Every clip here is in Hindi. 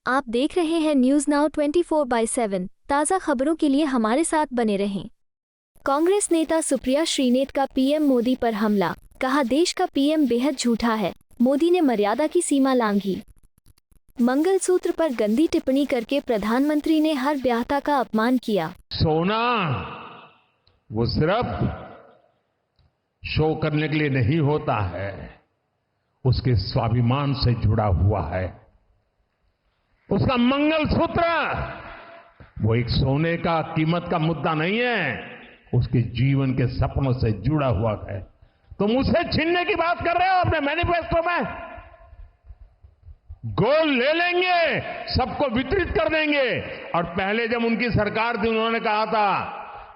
आप देख रहे हैं न्यूज नाउ 24/7। ताज़ा खबरों के लिए हमारे साथ बने रहें। कांग्रेस नेता सुप्रिया श्रीनेत का पीएम मोदी पर हमला, कहा देश का पीएम बेहद झूठा है। मोदी ने मर्यादा की सीमा लांघी। मंगलसूत्र पर गंदी टिप्पणी करके प्रधानमंत्री ने हर ब्याहता का अपमान किया। सोना वो सिर्फ शो करने के लिए नहीं होता है, उसके स्वाभिमान से जुड़ा हुआ है। उसका मंगलसूत्र वो एक सोने का कीमत का मुद्दा नहीं है, उसके जीवन के सपनों से जुड़ा हुआ है। तुम उसे छीनने की बात कर रहे हो अपने मैनिफेस्टो में। गोल्ड ले लेंगे, सबको वितरित कर देंगे। और पहले जब उनकी सरकार थी उन्होंने कहा था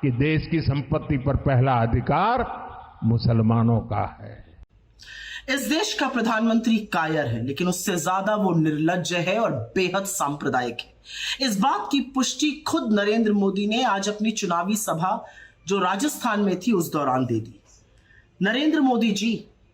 कि देश की संपत्ति पर पहला अधिकार मुसलमानों का है। इस देश का प्रधानमंत्री कायर है, लेकिन उससे ज्यादा वो निर्लज्ज है और बेहद सांप्रदायिक है। इस बात की पुष्टि खुद नरेंद्र मोदी ने आज अपनी चुनावी सभा जो राजस्थान में थी उस दौरान दे दी। नरेंद्र मोदी जी,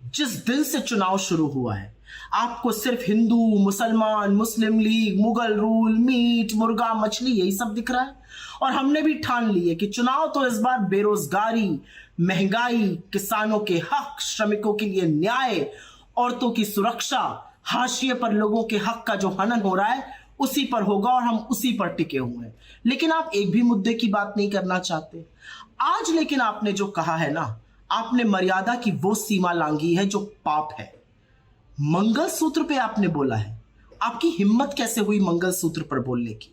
जिस दिन से चुनाव शुरू हुआ है आपको सिर्फ हिंदू, मुसलमान, मुस्लिम लीग, मुगल रूल, मीट, मुर्गा, मछली यही सब दिख रहा है। और हमने भी ठान ली है कि चुनाव तो इस बार बेरोजगारी, महंगाई, किसानों के हक, श्रमिकों के लिए न्याय, औरतों की सुरक्षा, हाशिए पर लोगों के हक का जो हनन हो रहा है उसी पर होगा और हम उसी पर टिके हुए हैं। लेकिन आप एक भी मुद्दे की बात नहीं करना चाहते आज। लेकिन आपने जो कहा है ना, आपने मर्यादा की वो सीमा लांघी है जो पाप है। मंगलसूत्र पे आपने बोला है, आपकी हिम्मत कैसे हुई मंगलसूत्र पर बोलने की।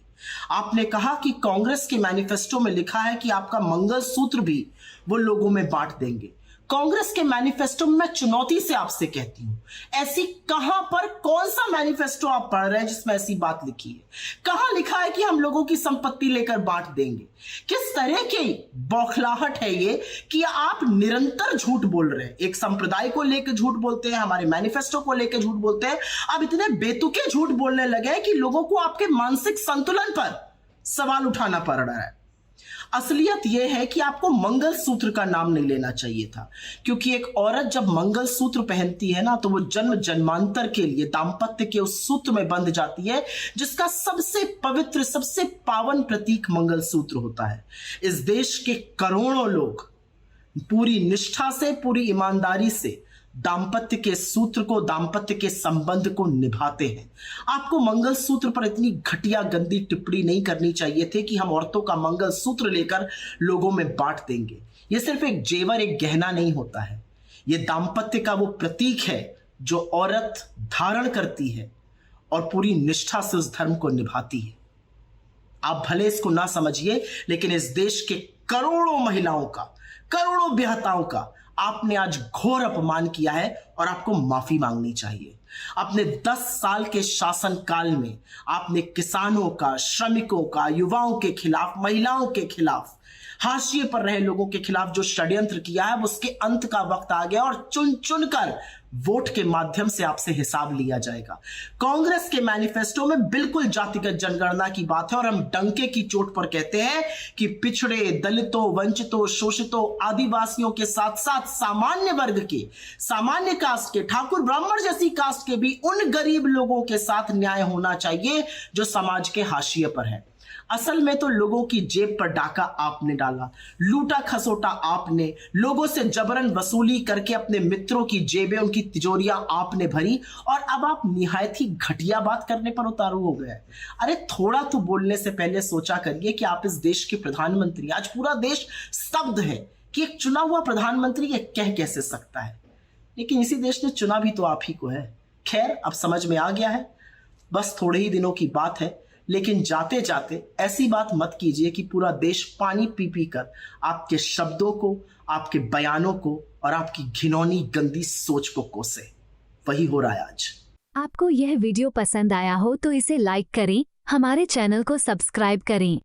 आपने कहा कि कांग्रेस के मैनिफेस्टो में लिखा है कि आपका मंगलसूत्र भी वो लोगों में बांट देंगे। कांग्रेस के मैनिफेस्टो में मैं चुनौती से आपसे कहती हूं, ऐसी कहां पर कौन सा मैनिफेस्टो आप पढ़ रहे हैं जिसमें ऐसी बात लिखी है? कहां लिखा है कि हम लोगों की संपत्ति लेकर बांट देंगे? किस तरह की बौखलाहट है ये कि आप निरंतर झूठ बोल रहे हैं। एक संप्रदाय को लेकर झूठ बोलते हैं, हमारे मैनिफेस्टो को लेकर झूठ बोलते हैं। आप इतने बेतुके झूठ बोलने लगे हैं कि लोगों को आपके मानसिक संतुलन पर सवाल उठाना पड़ रहा है। असलियत यह है कि आपको मंगलसूत्र का नाम नहीं लेना चाहिए था, क्योंकि एक औरत जब मंगलसूत्र पहनती है ना तो वो जन्म जन्मांतर के लिए दाम्पत्य के उस सूत्र में बंध जाती है जिसका सबसे पवित्र, सबसे पावन प्रतीक मंगलसूत्र होता है। इस देश के करोड़ों लोग पूरी निष्ठा से, पूरी ईमानदारी से दाम्पत्य के सूत्र को, दाम्पत्य के संबंध को निभाते हैं। आपको मंगलसूत्र पर इतनी घटिया गंदी टिप्पणी नहीं करनी चाहिए थी कि हम औरतों का मंगलसूत्र लेकर लोगों में बांट देंगे। यह सिर्फ एक जेवर, एक गहना नहीं होता है। यह दाम्पत्य का वो प्रतीक है जो औरत धारण करती है और पूरी निष्ठा से उस धर्म को निभाती है। आप भले इसको ना समझिए, लेकिन इस देश के करोड़ों महिलाओं का, करोड़ों ब्याहताओं का आपने आज घोर अपमान किया है और आपको माफी मांगनी चाहिए। अपने 10 साल के शासन काल में आपने किसानों का, श्रमिकों का, युवाओं के खिलाफ, महिलाओं के खिलाफ, हाशिए पर रहे लोगों के खिलाफ जो षड्यंत्र किया है उसके अंत का वक्त आ गया और चुन चुनकर वोट के माध्यम से आपसे हिसाब लिया जाएगा। कांग्रेस के मैनिफेस्टो में बिल्कुल जातिगत जनगणना की बात है और हम डंके की चोट पर कहते हैं कि पिछड़े, दलितों, वंचितों, शोषितों, आदिवासियों के साथ साथ सामान्य वर्ग के, सामान्य कास्ट के, ठाकुर ब्राह्मण जैसी कास्ट के भी उन गरीब लोगों के साथ न्याय होना चाहिए जो समाज के हाशिए पर है। असल में तो लोगों की जेब पर डाका आपने डाला, लूटा खसोटा आपने, लोगों से जबरन वसूली करके अपने मित्रों की जेबें, उनकी तिजोरियां आपने भरी और अब आप निहायत ही घटिया बात करने पर उतारू हो गए। अरे थोड़ा तो बोलने से पहले सोचा करिए कि आप इस देश के प्रधानमंत्री। आज पूरा देश स्तब्ध है कि एक चुना हुआ प्रधानमंत्री ये कह कैसे सकता है, लेकिन इसी देश ने चुना भी तो आप ही को है। खैर, अब समझ में आ गया है, बस थोड़े ही दिनों की बात है। लेकिन जाते जाते ऐसी बात मत कीजिए कि पूरा देश पानी पी पी कर आपके शब्दों को, आपके बयानों को और आपकी घिनौनी गंदी सोच को कोसे। वही हो रहा है आज। आपको यह वीडियो पसंद आया हो तो इसे लाइक करें, हमारे चैनल को सब्सक्राइब करें।